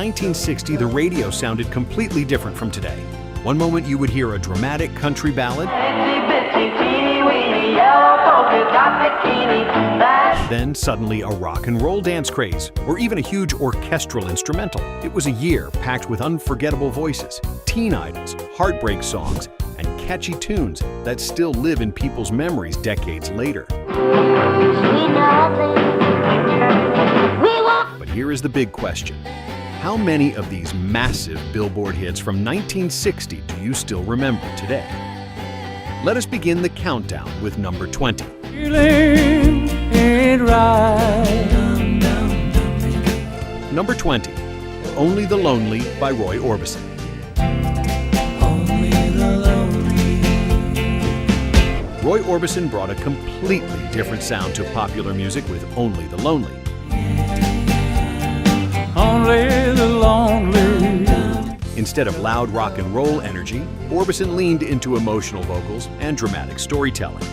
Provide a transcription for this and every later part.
1960, the radio sounded completely different from today. One moment you would hear a dramatic country ballad, then suddenly a rock and roll dance craze, or even a huge orchestral instrumental. It was a year packed with unforgettable voices, teen idols, heartbreak songs, and catchy tunes that still live in people's memories decades later. But here is the big question. How many of these massive Billboard hits from 1960 do you still remember today? Let us begin the countdown with number 20. Feeling ain't right. Number 20, Only the Lonely by Roy Orbison. Only the lonely. Roy Orbison brought a completely different sound to popular music with Only the Lonely. Only the lonely. Instead of loud rock and roll energy, Orbison leaned into emotional vocals and dramatic storytelling.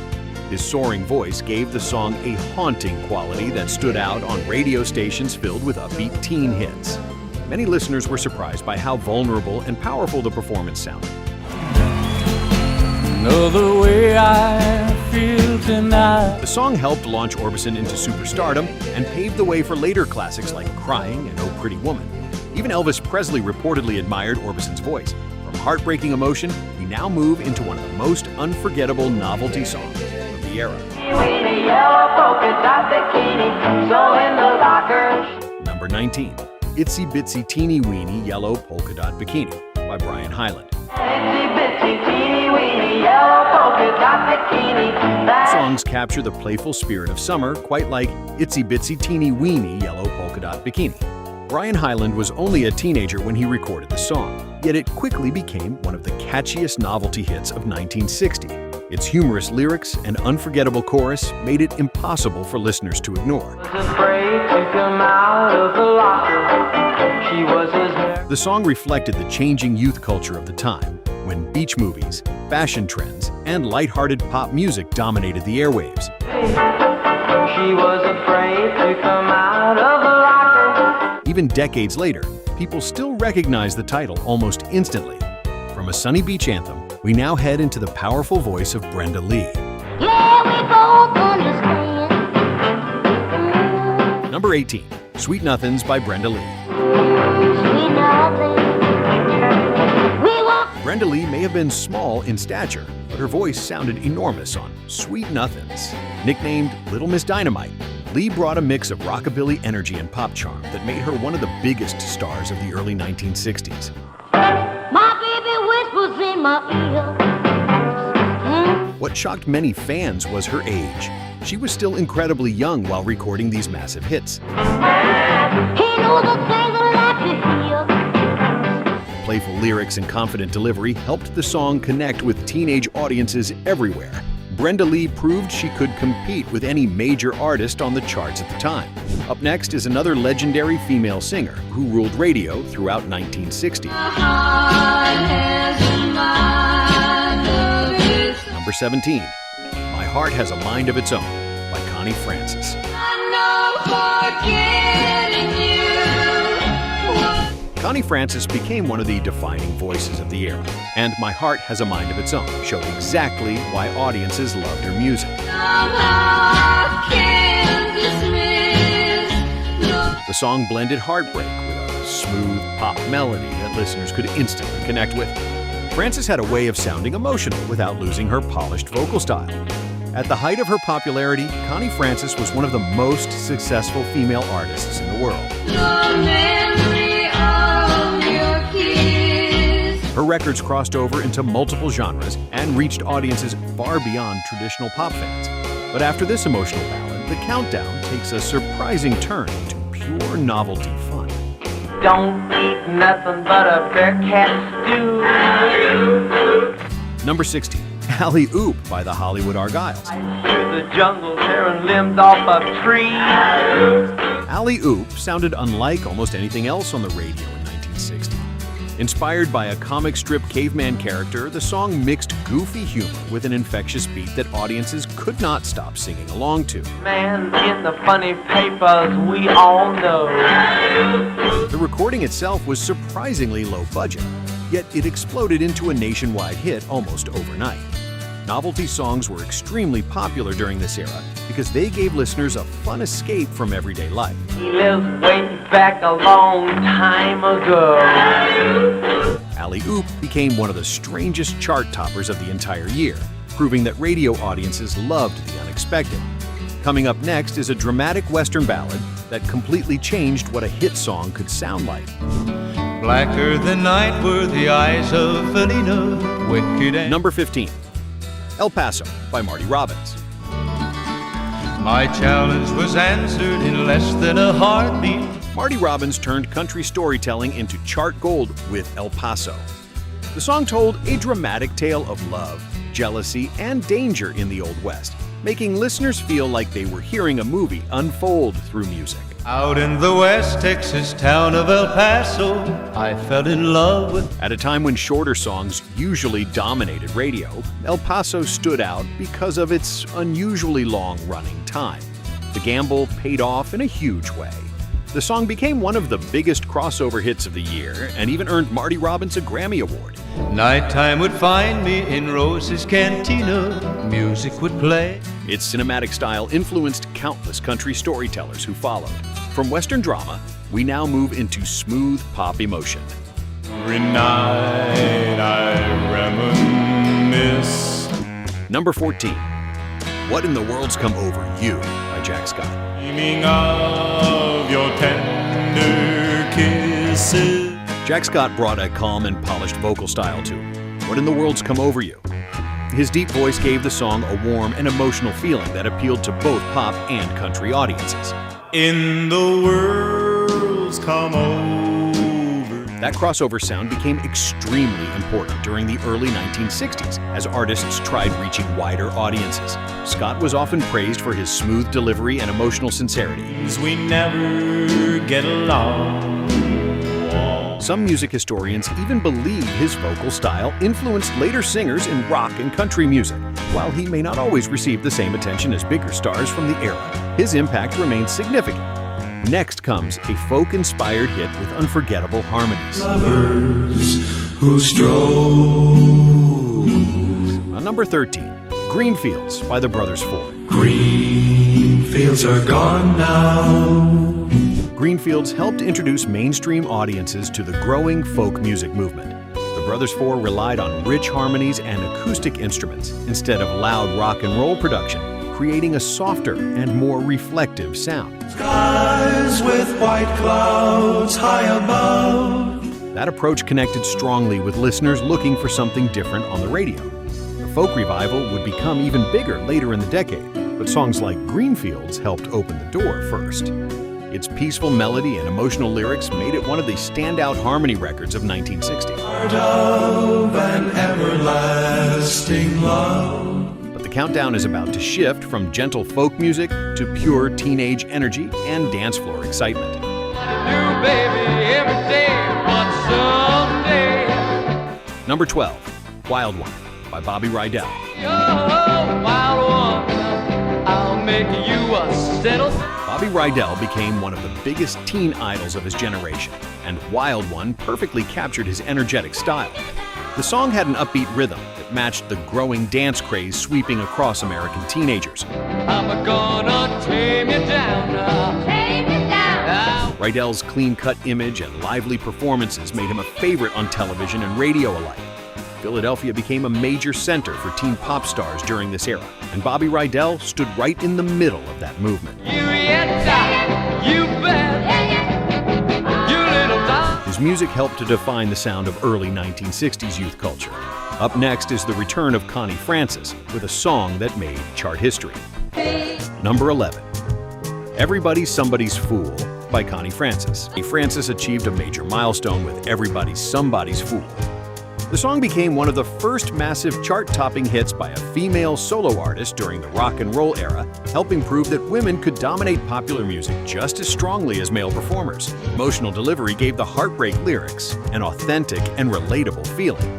His soaring voice gave the song a haunting quality that stood out on radio stations filled with upbeat teen hits. Many listeners were surprised by how vulnerable and powerful the performance sounded. Know the way I feel tonight. The song helped launch Orbison into superstardom and paved the way for later classics like Crying and Oh Pretty Woman. Even Elvis Presley reportedly admired Orbison's voice. From heartbreaking emotion, we now move into one of the most unforgettable novelty songs of the era. Number 19, Itsy Bitsy Teeny Weeny Yellow Polka Dot Bikini by Brian Hyland. Songs capture the playful spirit of summer, quite like Itsy Bitsy Teeny Weeny Yellow Polka Dot Bikini. Brian Hyland was only a teenager when he recorded the song, yet it quickly became one of the catchiest novelty hits of 1960. Its humorous lyrics and unforgettable chorus made it impossible for listeners to ignore. The song reflected the changing youth culture of the time, when beach movies, fashion trends, and lighthearted pop music dominated the airwaves. She was afraid to come out of the locker. Even decades later, people still recognize the title almost instantly. From a sunny beach anthem, we now head into the powerful voice of Brenda Lee. Yeah, we both understand. Number 18, Sweet Nothings by Brenda Lee. Sweet nothing. We walk. Brenda Lee may have been small in stature, but her voice sounded enormous on Sweet Nothings. Nicknamed Little Miss Dynamite, Lee brought a mix of rockabilly energy and pop charm that made her one of the biggest stars of the early 1960s. My baby whispers in my ear. What shocked many fans was her age. She was still incredibly young while recording these massive hits. He knows the things I like to hear. Playful lyrics and confident delivery helped the song connect with teenage audiences everywhere. Brenda Lee proved she could compete with any major artist on the charts at the time. Up next is another legendary female singer who ruled radio throughout 1960. Number 17, My Heart Has a Mind of Its Own by Connie Francis. Connie Francis became one of the defining voices of the era, and My Heart Has a Mind of Its Own showed exactly why audiences loved her music. The song blended heartbreak with a smooth pop melody that listeners could instantly connect with. Francis had a way of sounding emotional without losing her polished vocal style. At the height of her popularity, Connie Francis was one of the most successful female artists in the world. Her records crossed over into multiple genres and reached audiences far beyond traditional pop fans. But after this emotional ballad, the countdown takes a surprising turn into pure novelty fun. Don't eat nothing but a bear cat stew. Number 16, Alley Oop by the Hollywood Argyles. Through the jungle tearing limbs off of trees. Alley Oop sounded unlike almost anything else on the radio in 1960. Inspired by a comic strip caveman character, the song mixed goofy humor with an infectious beat that audiences could not stop singing along to. Man in the funny papers, we all know. The recording itself was surprisingly low budget, yet it exploded into a nationwide hit almost overnight. Novelty songs were extremely popular during this era because they gave listeners a fun escape from everyday life. He lives way back a long time ago. Alley Oop became one of the strangest chart toppers of the entire year, proving that radio audiences loved the unexpected. Coming up next is a dramatic Western ballad that completely changed what a hit song could sound like. Blacker than night were the eyes of Felina, wicked and... Number 15. El Paso by Marty Robbins. My challenge was answered in less than a heartbeat. Marty Robbins turned country storytelling into chart gold with El Paso. The song told a dramatic tale of love, jealousy, and danger in the Old West, making listeners feel like they were hearing a movie unfold through music. Out in the West Texas town of El Paso, I fell in love with... At a time when shorter songs usually dominated radio, El Paso stood out because of its unusually long running time. The gamble paid off in a huge way. The song became one of the biggest crossover hits of the year and even earned Marty Robbins a Grammy Award. Nighttime would find me in Rose's Cantina, music would play. Its cinematic style influenced countless country storytellers who followed. From Western drama, we now move into smooth pop emotion. Every night I reminisce. Number 14. What in the World's Come Over You by Jack Scott. Dreaming of your tender kisses. Jack Scott brought a calm and polished vocal style to What in the World's Come Over You. His deep voice gave the song a warm and emotional feeling that appealed to both pop and country audiences. In the world's come over. That crossover sound became extremely important during the early 1960s as artists tried reaching wider audiences. Scott was often praised for his smooth delivery and emotional sincerity. We never get along. Some music historians even believe his vocal style influenced later singers in rock and country music. While he may not always receive the same attention as bigger stars from the era, his impact remains significant. Next comes a folk-inspired hit with unforgettable harmonies. Lovers who stroll. On number 13, Greenfields by the Brothers Ford. Greenfields are gone now. Greenfields helped introduce mainstream audiences to the growing folk music movement. The Brothers Four relied on rich harmonies and acoustic instruments instead of loud rock and roll production, creating a softer and more reflective sound. Skies with white clouds high above. That approach connected strongly with listeners looking for something different on the radio. The folk revival would become even bigger later in the decade, but songs like Greenfields helped open the door first. Its peaceful melody and emotional lyrics made it one of the standout harmony records of 1960. Heart of an everlasting love. But the countdown is about to shift from gentle folk music to pure teenage energy and dance floor excitement. New baby every day, but someday. Number 12, Wild One by Bobby Rydell. Yo, wild one, I'll make you a settle. Bobby Rydell became one of the biggest teen idols of his generation, and Wild One perfectly captured his energetic style. The song had an upbeat rhythm that matched the growing dance craze sweeping across American teenagers. I'm gonna tame you down now. Tame it down. Rydell's clean-cut image and lively performances made him a favorite on television and radio alike. Philadelphia became a major center for teen pop stars during this era, and Bobby Rydell stood right in the middle of that movement. You bet. You little dog. His music helped to define the sound of early 1960s youth culture. Up next is the return of Connie Francis with a song that made chart history. Number 11, Everybody's Somebody's Fool by Connie Francis. Francis achieved a major milestone with Everybody's Somebody's Fool. The song became one of the first massive chart-topping hits by a female solo artist during the rock and roll era, helping prove that women could dominate popular music just as strongly as male performers. Emotional delivery gave the heartbreak lyrics an authentic and relatable feeling.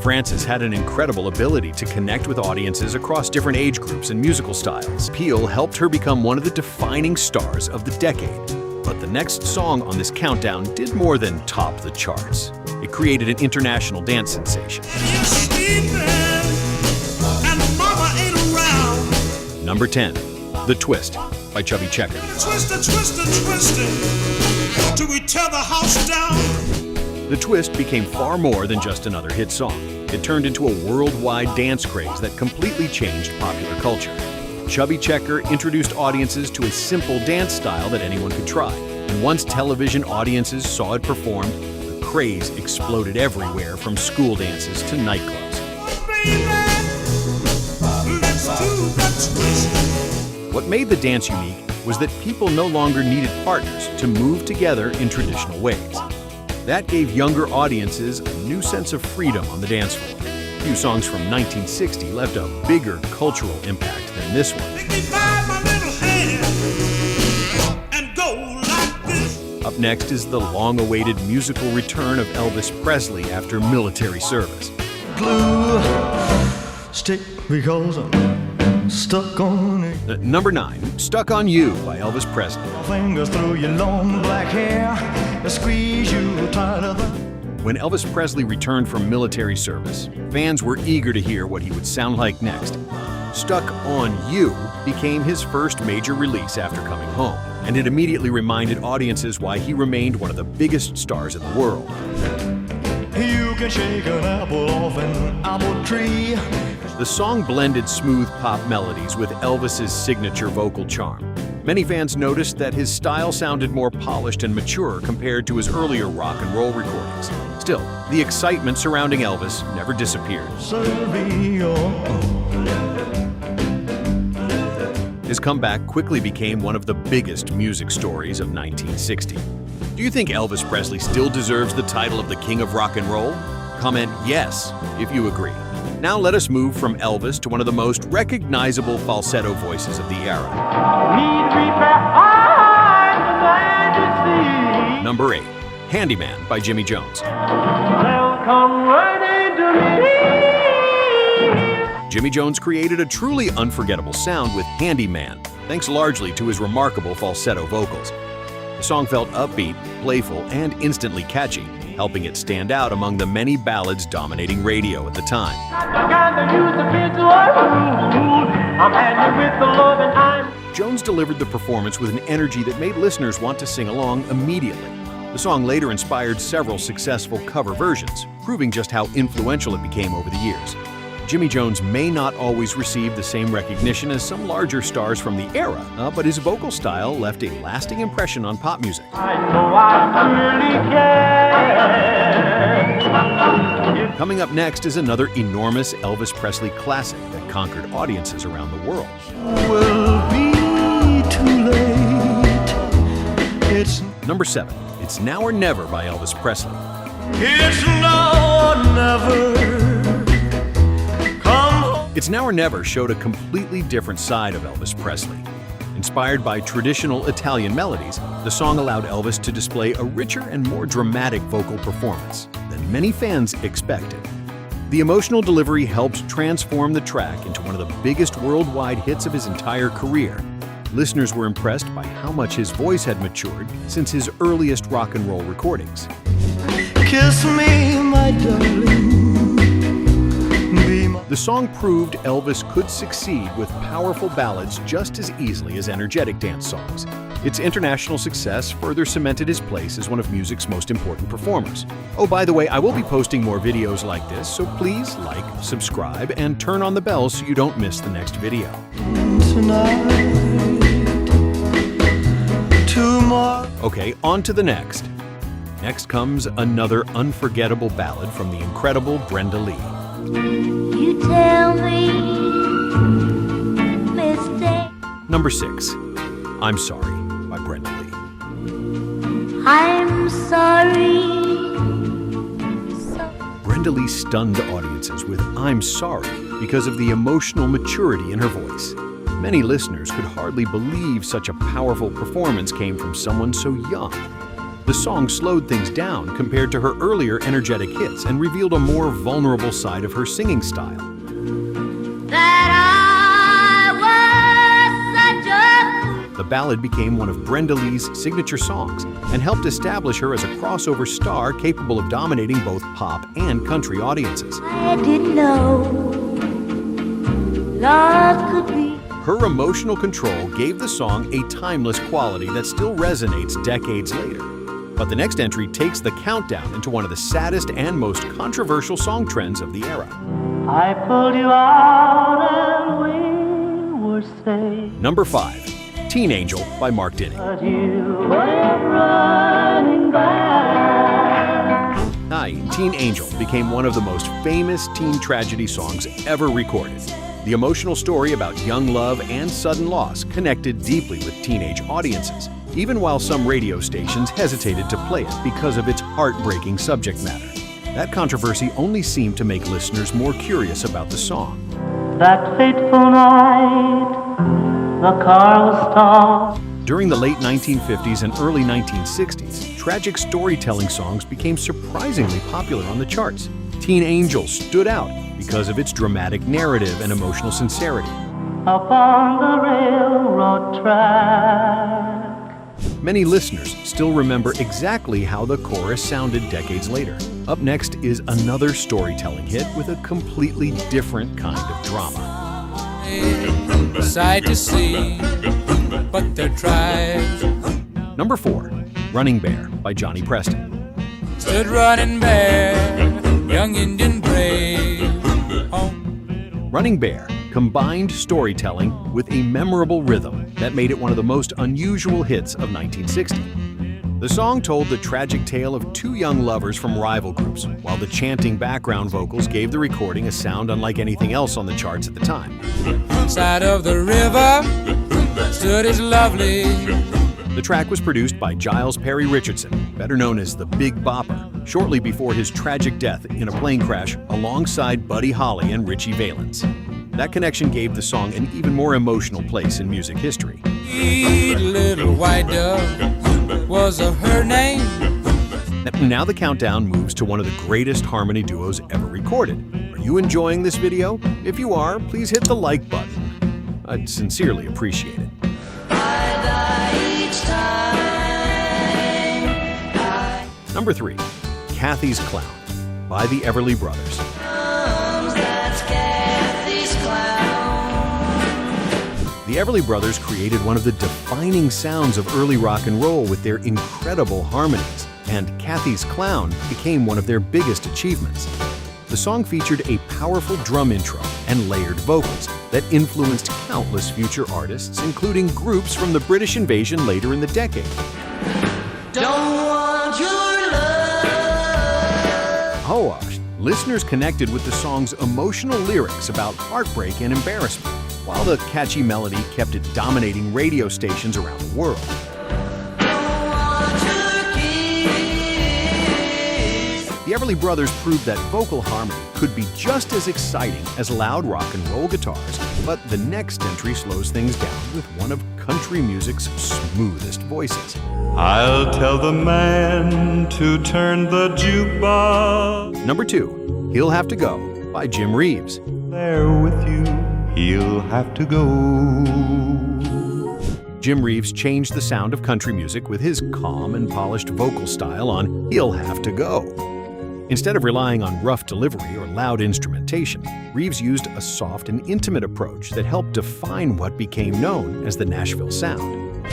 Francis had an incredible ability to connect with audiences across different age groups and musical styles. Appeal helped her become one of the defining stars of the decade. But the next song on this countdown did more than top the charts. It created an international dance sensation. Number 10, The Twist by Chubby Checker. Till we tear the house down. The Twist became far more than just another hit song. It turned into a worldwide dance craze that completely changed popular culture. Chubby Checker introduced audiences to a simple dance style that anyone could try. And once television audiences saw it performed, the craze exploded everywhere from school dances to nightclubs. What made the dance unique was that people no longer needed partners to move together in traditional ways. That gave younger audiences a new sense of freedom on the dance floor. Few songs from 1960 left a bigger cultural impact than this one. Up next is the long-awaited musical return of Elvis Presley after military service. Glue stick because I'm stuck on it. Number 9, Stuck on You by Elvis Presley. Fingers through your long black hair, squeeze you tighter than. When Elvis Presley returned from military service, fans were eager to hear what he would sound like next. Stuck on You became his first major release after coming home, and it immediately reminded audiences why he remained one of the biggest stars in the world. You can shake an apple off an apple tree. The song blended smooth pop melodies with Elvis's signature vocal charm. Many fans noticed that his style sounded more polished and mature compared to his earlier rock and roll recordings. Still, the excitement surrounding Elvis never disappeared. His comeback quickly became one of the biggest music stories of 1960. Do you think Elvis Presley still deserves the title of the King of Rock and Roll? Comment yes if you agree. Now let us move from Elvis to one of the most recognizable falsetto voices of the era. Number 8, Handyman by Jimmy Jones. Jimmy Jones created a truly unforgettable sound with Handyman, thanks largely to his remarkable falsetto vocals. The song felt upbeat, playful, and instantly catchy, helping it stand out among the many ballads dominating radio at the time. Jones delivered the performance with an energy that made listeners want to sing along immediately. The song later inspired several successful cover versions, proving just how influential it became over the years. Jimmy Jones may not always receive the same recognition as some larger stars from the era, but his vocal style left a lasting impression on pop music. Coming up next is another enormous Elvis Presley classic that conquered audiences around the world. Will be too late. It's Number 7, It's Now or Never by Elvis Presley. It's now or never. It's Now or Never showed a completely different side of Elvis Presley. Inspired by traditional Italian melodies, the song allowed Elvis to display a richer and more dramatic vocal performance than many fans expected. The emotional delivery helped transform the track into one of the biggest worldwide hits of his entire career. Listeners were impressed by how much his voice had matured since his earliest rock and roll recordings. Kiss me, my darling. The song proved Elvis could succeed with powerful ballads just as easily as energetic dance songs. Its international success further cemented his place as one of music's most important performers. Oh, by the way, I will be posting more videos like this, so please like, subscribe, and turn on the bell so you don't miss the next video. Okay, on to the next. Next comes another unforgettable ballad from the incredible Brenda Lee. You tell me, mistake. Number 6, I'm Sorry by Brenda Lee. I'm sorry. Brenda Lee stunned audiences with I'm Sorry because of the emotional maturity in her voice. Many listeners could hardly believe such a powerful performance came from someone so young. The song slowed things down compared to her earlier energetic hits and revealed a more vulnerable side of her singing style. The ballad became one of Brenda Lee's signature songs and helped establish her as a crossover star capable of dominating both pop and country audiences. I didn't know love could be. Her emotional control gave the song a timeless quality that still resonates decades later. But the next entry takes the countdown into one of the saddest and most controversial song trends of the era. I pulled you out and we were safe. Number 5. Teen Angel by Mark Dinning. But you went running back. Teen Angel became one of the most famous teen tragedy songs ever recorded. The emotional story about young love and sudden loss connected deeply with teenage audiences, even while some radio stations hesitated to play it because of its heartbreaking subject matter. That controversy only seemed to make listeners more curious about the song. That fateful night, the car was stalled. During the late 1950s and early 1960s, tragic storytelling songs became surprisingly popular on the charts. Teen Angel stood out because of its dramatic narrative and emotional sincerity. Up on the railroad track. Many listeners still remember exactly how the chorus sounded decades later. Up next is another storytelling hit with a completely different kind of drama. Sight to see, but their tribes. Number 4, Running Bear by Johnny Preston. Stood running bare, young Indian brave. Running Bear combined storytelling with a memorable rhythm that made it one of the most unusual hits of 1960. The song told the tragic tale of two young lovers from rival groups, while the chanting background vocals gave the recording a sound unlike anything else on the charts at the time. Side of the river stood his lovely. The track was produced by Giles Perry Richardson, better known as the Big Bopper, shortly before his tragic death in a plane crash alongside Buddy Holly and Richie Valens. That connection gave the song an even more emotional place in music history. Little white dove was her name. Now the countdown moves to one of the greatest harmony duos ever recorded. Are you enjoying this video? If you are, please hit the like button. I'd sincerely appreciate it. Number 3, Cathy's Clown by the Everly Brothers. The Everly Brothers created one of the defining sounds of early rock and roll with their incredible harmonies, and Cathy's Clown became one of their biggest achievements. The song featured a powerful drum intro and layered vocals that influenced countless future artists, including groups from the British invasion later in the decade. Don't want your love. Listeners connected with the song's emotional lyrics about heartbreak and embarrassment, while the catchy melody kept it dominating radio stations around the world. The Everly Brothers proved that vocal harmony could be just as exciting as loud rock and roll guitars, but the next entry slows things down with one of country music's smoothest voices. I'll tell the man to turn the jukebox. Number 2, He'll Have to Go by Jim Reeves. There with you, he'll have to go. Jim Reeves changed the sound of country music with his calm and polished vocal style on He'll Have to Go. Instead of relying on rough delivery or loud instrumentation, Reeves used a soft and intimate approach that helped define what became known as the Nashville sound.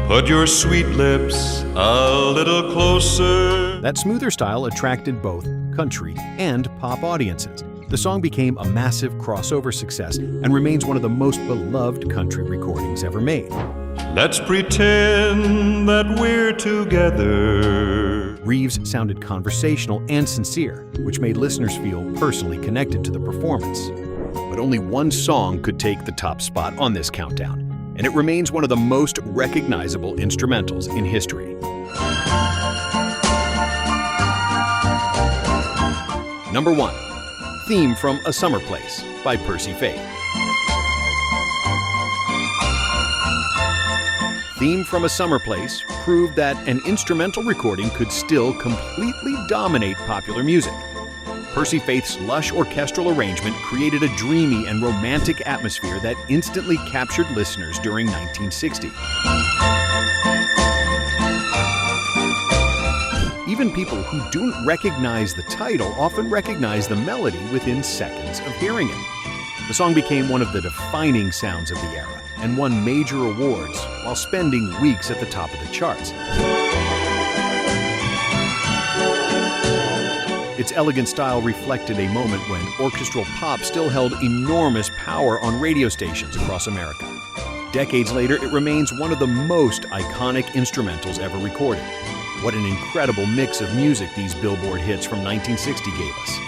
Put your sweet lips a little closer. That smoother style attracted both country and pop audiences. The song became a massive crossover success and remains one of the most beloved country recordings ever made. Let's pretend that we're together. Reeves sounded conversational and sincere, which made listeners feel personally connected to the performance. But only one song could take the top spot on this countdown, and it remains one of the most recognizable instrumentals in history. Number 1. Theme from A Summer Place by Percy Faith. Theme from A Summer Place proved that an instrumental recording could still completely dominate popular music. Percy Faith's lush orchestral arrangement created a dreamy and romantic atmosphere that instantly captured listeners during 1960. Even people who don't recognize the title often recognize the melody within seconds of hearing it. The song became one of the defining sounds of the era and won major awards while spending weeks at the top of the charts. Its elegant style reflected a moment when orchestral pop still held enormous power on radio stations across America. Decades later, it remains one of the most iconic instrumentals ever recorded. What an incredible mix of music these Billboard hits from 1960 gave us.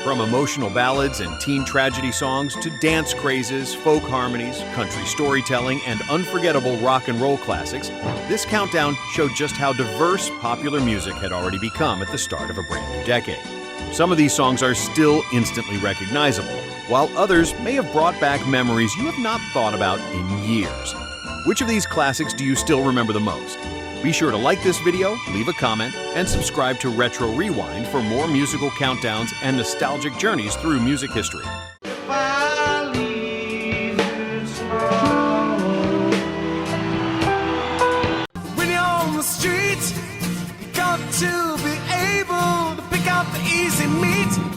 From emotional ballads and teen tragedy songs to dance crazes, folk harmonies, country storytelling, and unforgettable rock and roll classics, this countdown showed just how diverse popular music had already become at the start of a brand new decade. Some of these songs are still instantly recognizable, while others may have brought back memories you have not thought about in years. Which of these classics do you still remember the most? Be sure to like this video, leave a comment, and subscribe to Retro Rewind for more musical countdowns and nostalgic journeys through music history. If I leave you tomorrow, when you're on the street.